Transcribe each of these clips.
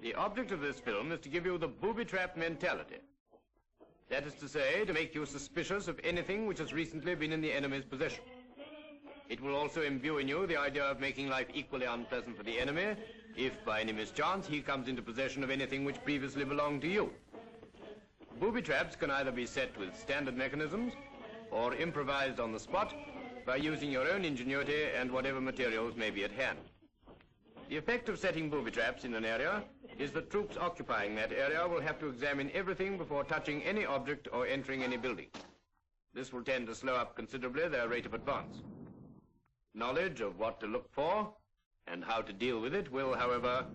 The object of this film is to give you the booby-trap mentality. That is to say, to make you suspicious of anything which has recently been in the enemy's possession. It will also imbue in you the idea of making life equally unpleasant for the enemy if, by any mischance, he comes into possession of anything which previously belonged to you. Booby-traps can either be set with standard mechanisms or improvised on the spot by using your own ingenuity and whatever materials may be at hand. The effect of setting booby-traps in an area is that troops occupying that area will have to examine everything before touching any object or entering any building. This will tend to slow up considerably their rate of advance. Knowledge of what to look for and how to deal with it will, however,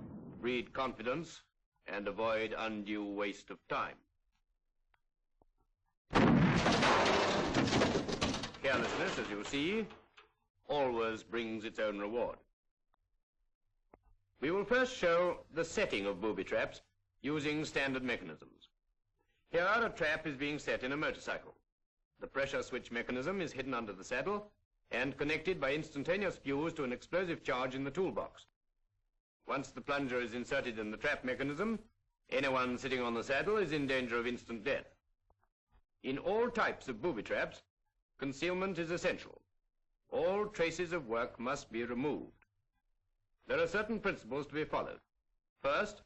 breed confidence and avoid undue waste of time. Carelessness, as you see, always brings its own reward. We will first show the setting of booby-traps using standard mechanisms. Here, a trap is being set in a motorcycle. The pressure switch mechanism is hidden under the saddle and connected by instantaneous fuse to an explosive charge in the toolbox. Once the plunger is inserted in the trap mechanism, anyone sitting on the saddle is in danger of instant death. In all types of booby-traps, concealment is essential. All traces of work must be removed. There are certain principles to be followed. First,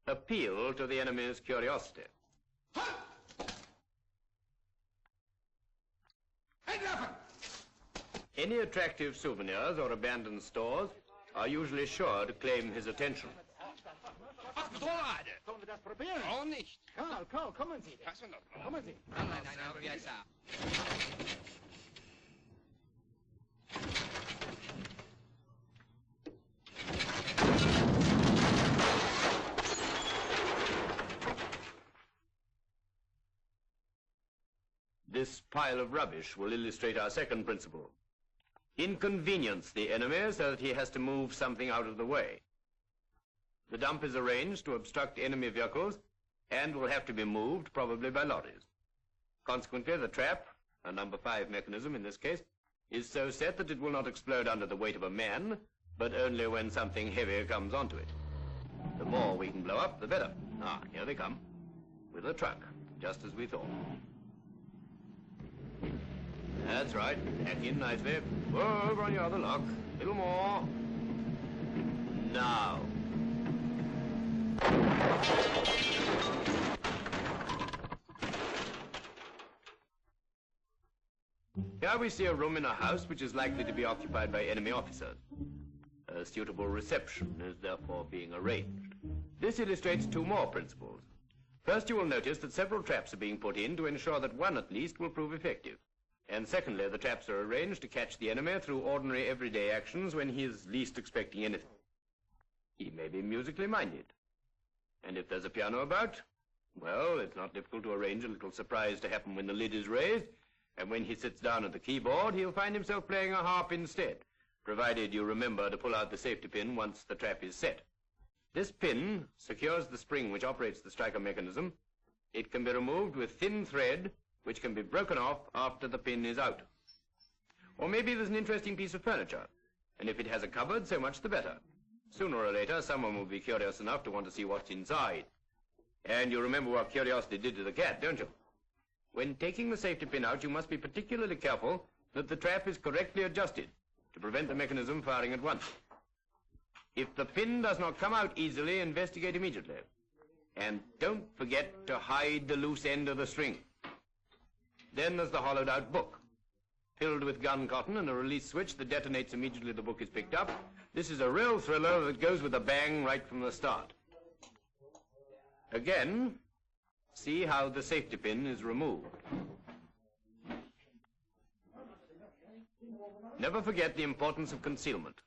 appeal to the enemy's curiosity. Any attractive souvenirs or abandoned stores are usually sure to claim his attention. Auch nicht. Karl, kommen Sie. Kommen Sie. Nein, This pile of rubbish will illustrate our second principle. Inconvenience the enemy so that he has to move something out of the way. The dump is arranged to obstruct enemy vehicles and will have to be moved, probably by lorries. Consequently, the trap, a number 5 mechanism in this case, is so set that it will not explode under the weight of a man, but only when something heavy comes onto it. The more we can blow up, the better. Ah, here they come, with a truck, just as we thought. That's right, back in nicely. Over on your other lock, a little more. Now. Here we see a room in a house which is likely to be occupied by enemy officers. A suitable reception is therefore being arranged. This illustrates 2 more principles. First, you will notice that several traps are being put in to ensure that one at least will prove effective. And secondly, the traps are arranged to catch the enemy through ordinary everyday actions when he is least expecting anything. He may be musically minded. And if there's a piano about, well, it's not difficult to arrange a little surprise to happen when the lid is raised, and when he sits down at the keyboard, he'll find himself playing a harp instead, provided you remember to pull out the safety pin once the trap is set. This pin secures the spring which operates the striker mechanism. It can be removed with thin thread, which can be broken off after the pin is out. Or maybe there's an interesting piece of furniture, and if it has a cupboard, so much the better. Sooner or later, someone will be curious enough to want to see what's inside. And you remember what curiosity did to the cat, don't you? When taking the safety pin out, you must be particularly careful that the trap is correctly adjusted to prevent the mechanism firing at once. If the pin does not come out easily, investigate immediately. And don't forget to hide the loose end of the string. Then there's the hollowed-out book, filled with gun cotton and a release switch that detonates immediately the book is picked up. This is a real thriller that goes with a bang right from the start. Again, see how the safety pin is removed. Never forget the importance of concealment.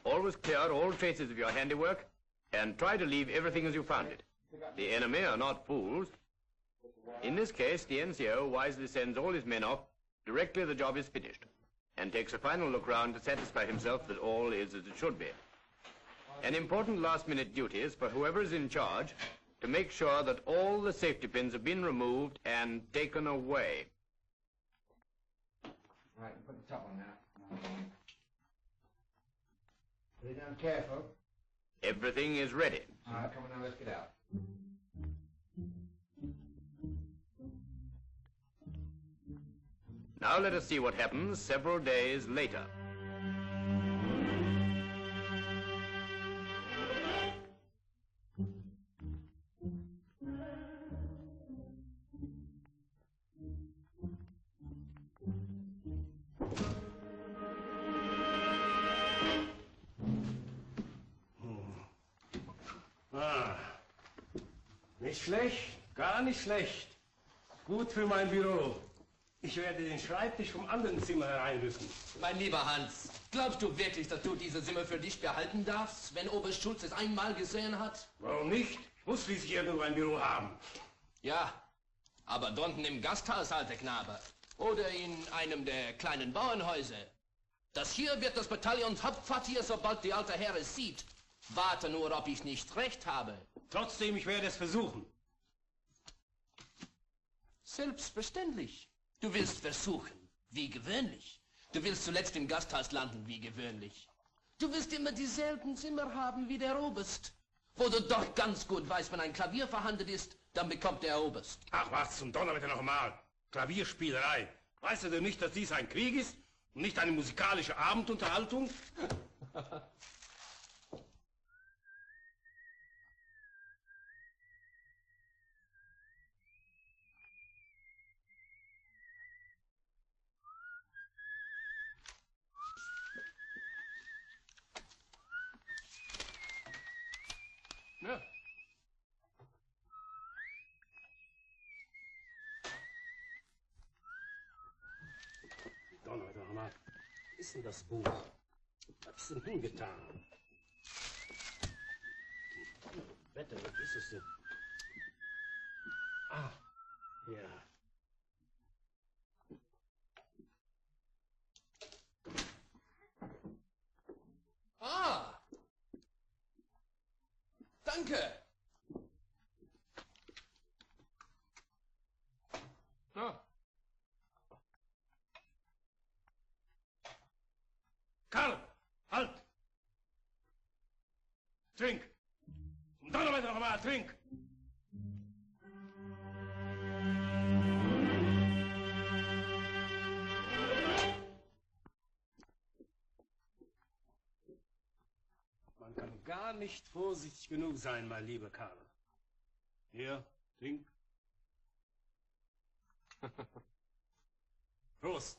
Always clear all traces of your handiwork and try to leave everything as you found it. The enemy are not fools. In this case, the NCO wisely sends all his men off directly the job is finished and takes a final look round to satisfy himself that all is as it should be. An important last-minute duty is for whoever is in charge to make sure that all the safety pins have been removed and taken away. Right, put the top on now. Put it down careful. Everything is ready. All right, come on now, let's get out. Now let us see what happens several days later. Nicht schlecht, gar nicht schlecht. Gut für mein Büro. Ich werde den Schreibtisch vom anderen Zimmer hereinrücken. Mein lieber Hans, glaubst du wirklich, dass du diese Zimmer für dich behalten darfst, wenn Oberst Schulz es einmal gesehen hat? Warum nicht? Ich muss schließlich irgendwo ein Büro haben. Ja, aber drunten im Gasthaus, alter Knabe. Oder in einem der kleinen Bauernhäuser. Das hier wird das Bataillonshauptquartier, sobald die alte Herr es sieht. Warte nur, ob ich nicht recht habe. Trotzdem, ich werde es versuchen. Selbstverständlich. Du willst versuchen, wie gewöhnlich. Du willst zuletzt im Gasthaus landen, wie gewöhnlich. Du willst immer dieselben Zimmer haben wie der Oberst. Wo du doch ganz gut weißt, wenn ein Klavier vorhanden ist, dann bekommt der Oberst. Ach was, zum Donnerwetter nochmal. Klavierspielerei. Weißt du denn nicht, dass dies ein Krieg ist und nicht eine musikalische Abendunterhaltung? Ja. Donnerwetter nochmal. Was ist denn das Buch? Was ist denn hingetan? Wetter, was ist es denn? Ah, ja. Ah! Danke! Ah. Karl, halt! Trink! Zum Donnerwetter nochmal, trink! Man kann gar nicht vorsichtig genug sein, mein lieber Karl. Hier, trink. Prost!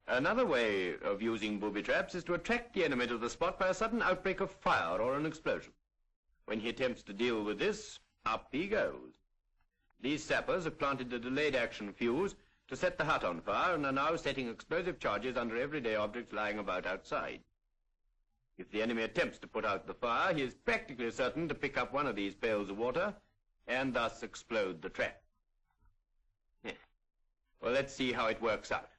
Another way of using booby-traps is to attract the enemy to the spot by a sudden outbreak of fire or an explosion. When he attempts to deal with this, up he goes. These sappers have planted a delayed action fuse to set the hut on fire and are now setting explosive charges under everyday objects lying about outside. If the enemy attempts to put out the fire, he is practically certain to pick up one of these pails of water and thus explode the trap. Yeah. Well, let's see how it works out.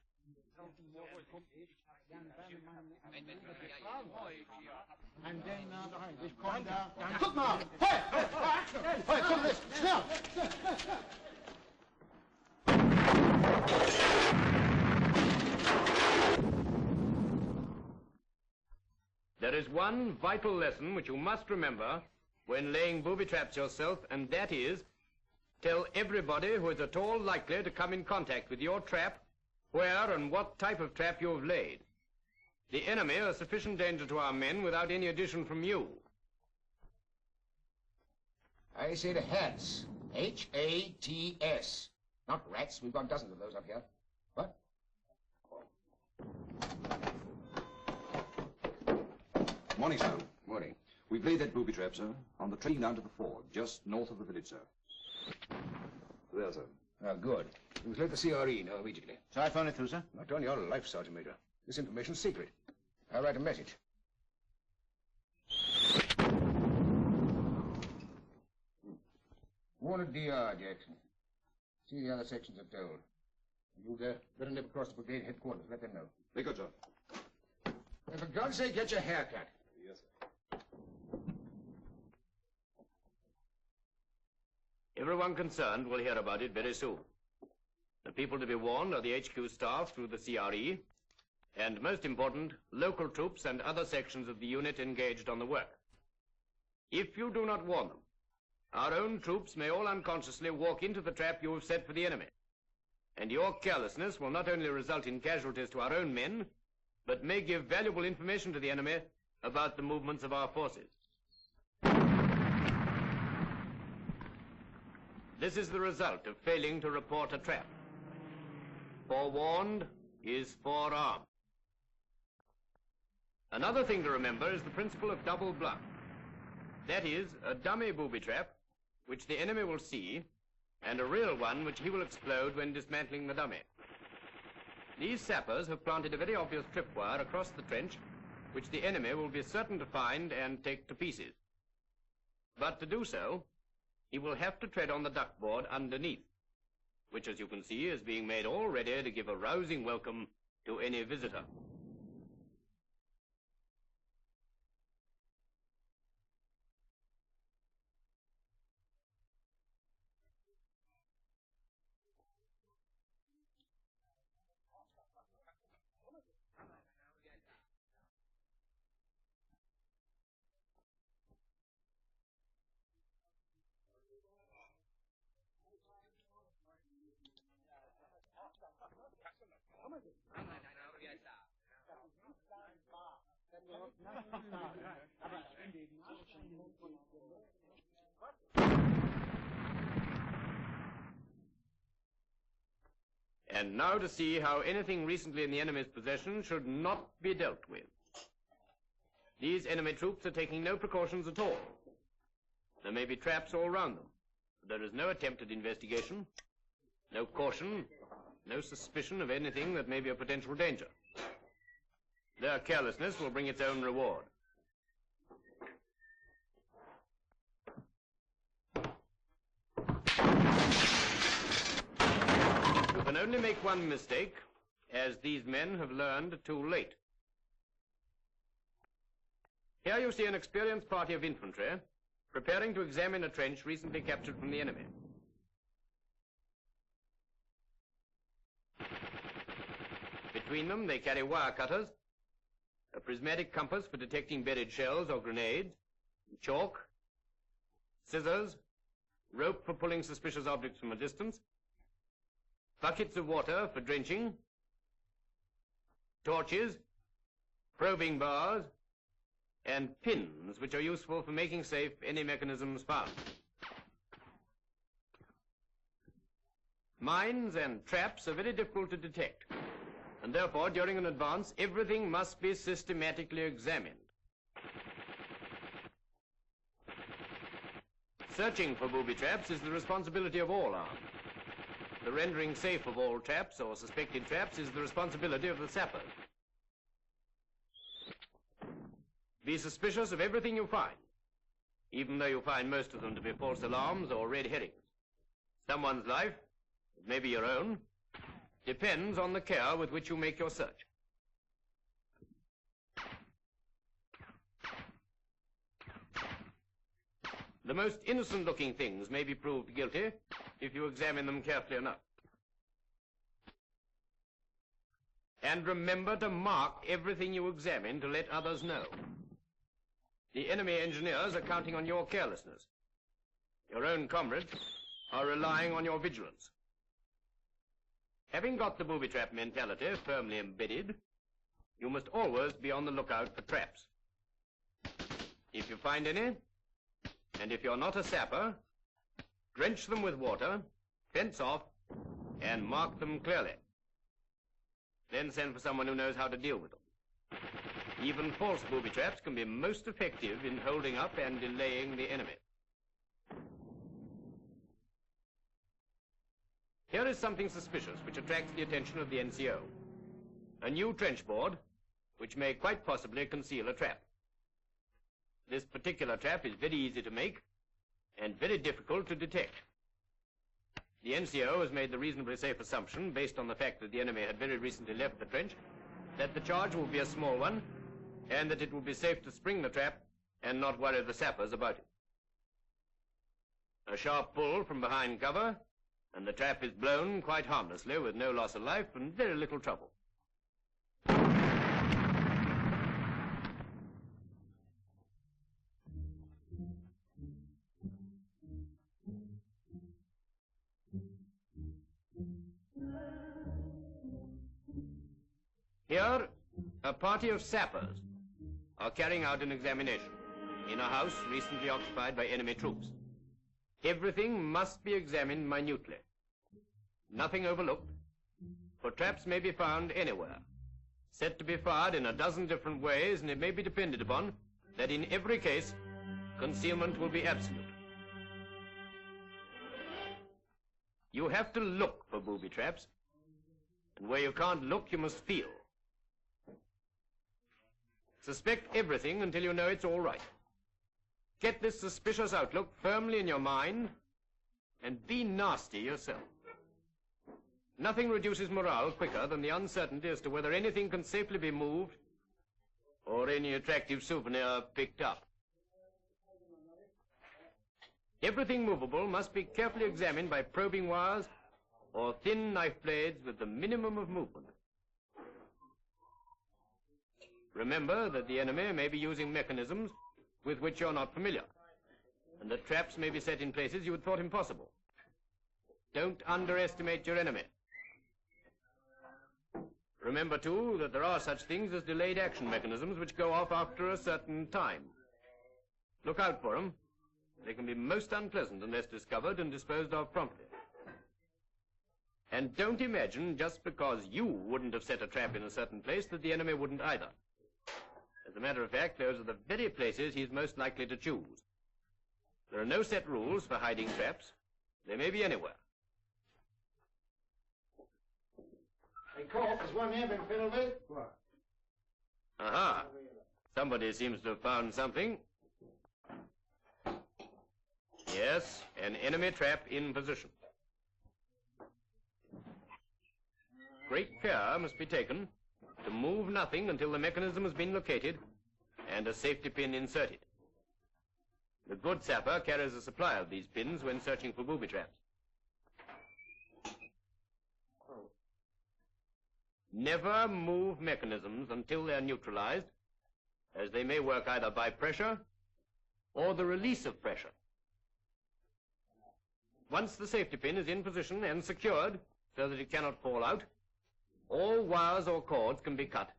En dan naar de hand. Dus kom daar. Guck mal! Hoi! Hoi, komm, los! Schnell! There is one vital lesson which you must remember when laying booby traps yourself, and that is, tell everybody who is at all likely to come in contact with your trap where and what type of trap you have laid. The enemy are sufficient danger to our men without any addition from you. I say the hats. H-A-T-S. Not rats. We've got dozens of those up here. What? Morning, sir. Morning. We've laid that booby trap, sir, on the train down to the ford, just north of the village, sir. There, sir. Oh, good. We must let the CRE know immediately. So I phone it through, sir? Not on your life, Sergeant Major. This information's secret. I'll write a message. Wanted DR, Jackson. See the other sections are told. You'd better nip across to brigade headquarters. Let them know. Be good, sir. And for God's sake, get your hair cut. Yes, sir. Everyone concerned will hear about it very soon. The people to be warned are the HQ staff through the CRE, and most important, local troops and other sections of the unit engaged on the work. If you do not warn them, our own troops may all unconsciously walk into the trap you have set for the enemy. And your carelessness will not only result in casualties to our own men, but may give valuable information to the enemy about the movements of our forces. This is the result of failing to report a trap. Forewarned is forearmed. Another thing to remember is the principle of double bluff. That is, a dummy booby trap, which the enemy will see, and a real one which he will explode when dismantling the dummy. These sappers have planted a very obvious tripwire across the trench, which the enemy will be certain to find and take to pieces. But to do so, he will have to tread on the duckboard underneath, which, as you can see, is being made all ready to give a rousing welcome to any visitor. And now to see how anything recently in the enemy's possession should not be dealt with. These enemy troops are taking no precautions at all. There may be traps all round them, but there is no attempt at investigation, no caution, no suspicion of anything that may be a potential danger. Their carelessness will bring its own reward. You can only make one mistake, as these men have learned too late. Here you see an experienced party of infantry preparing to examine a trench recently captured from the enemy. Between them, they carry wire cutters, a prismatic compass for detecting buried shells or grenades, chalk, scissors, rope for pulling suspicious objects from a distance, buckets of water for drenching, torches, probing bars, and pins which are useful for making safe any mechanisms found. Mines and traps are very difficult to detect, and therefore, during an advance, everything must be systematically examined. Searching for booby traps is the responsibility of all arms. The rendering safe of all traps or suspected traps is the responsibility of the sappers. Be suspicious of everything you find, even though you find most of them to be false alarms or red herrings. Someone's life, it may be your own, depends on the care with which you make your search. The most innocent-looking things may be proved guilty if you examine them carefully enough. And remember to mark everything you examine to let others know. The enemy engineers are counting on your carelessness. Your own comrades are relying on your vigilance. Having got the booby-trap mentality firmly embedded, you must always be on the lookout for traps. If you find any, and if you're not a sapper, drench them with water, fence off, and mark them clearly. Then send for someone who knows how to deal with them. Even false booby traps can be most effective in holding up and delaying the enemy. Here is something suspicious which attracts the attention of the NCO. A new trench board, which may quite possibly conceal a trap. This particular trap is very easy to make and very difficult to detect. The NCO has made the reasonably safe assumption, based on the fact that the enemy had very recently left the trench, that the charge will be a small one, and that it will be safe to spring the trap and not worry the sappers about it. A sharp pull from behind cover, and the trap is blown quite harmlessly with no loss of life and very little trouble. Here, a party of sappers are carrying out an examination in a house recently occupied by enemy troops. Everything must be examined minutely. Nothing overlooked, for traps may be found anywhere, set to be fired in a dozen different ways, and it may be depended upon that in every case, concealment will be absolute. You have to look for booby traps, and where you can't look, you must feel. Suspect everything until you know it's all right. Get this suspicious outlook firmly in your mind, and be nasty yourself. Nothing reduces morale quicker than the uncertainty as to whether anything can safely be moved or any attractive souvenir picked up. Everything movable must be carefully examined by probing wires or thin knife blades with the minimum of movement. Remember that the enemy may be using mechanisms with which you're not familiar, and that traps may be set in places you had thought impossible. Don't underestimate your enemy. Remember, too, that there are such things as delayed action mechanisms which go off after a certain time. Look out for them. They can be most unpleasant unless discovered and disposed of promptly. And don't imagine, just because you wouldn't have set a trap in a certain place, that the enemy wouldn't either. As a matter of fact, those are the very places he's most likely to choose. There are no set rules for hiding traps. They may be anywhere. Hey, Corp, has one here been fiddled with? What? Aha. Somebody seems to have found something. Yes, an enemy trap in position. Great care must be taken to move nothing until the mechanism has been located and a safety pin inserted. The good sapper carries a supply of these pins when searching for booby traps. Never move mechanisms until they're neutralized, as they may work either by pressure or the release of pressure. Once the safety pin is in position and secured so that it cannot fall out, all wires or cords can be cut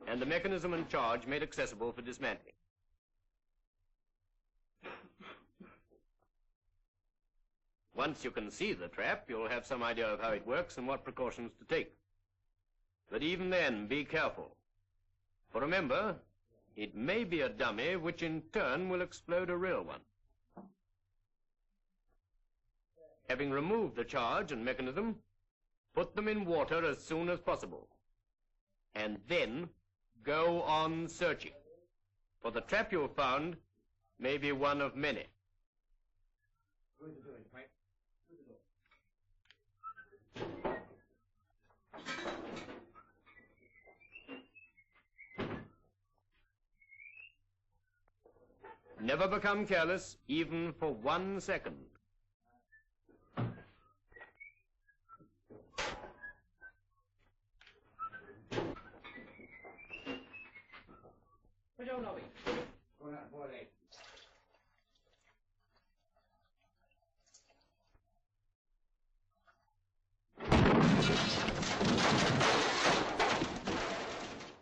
and the mechanism and charge made accessible for dismantling. Once you can see the trap, you'll have some idea of how it works and what precautions to take. But even then, be careful. For remember, it may be a dummy which in turn will explode a real one. Having removed the charge and mechanism, put them in water as soon as possible. And then go on searching. For the trap you have found may be one of many. Never become careless, even for 1 second.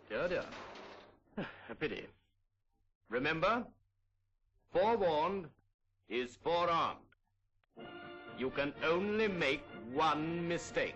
Dear, dear. A pity. Remember, forewarned is forearmed. You can only make one mistake.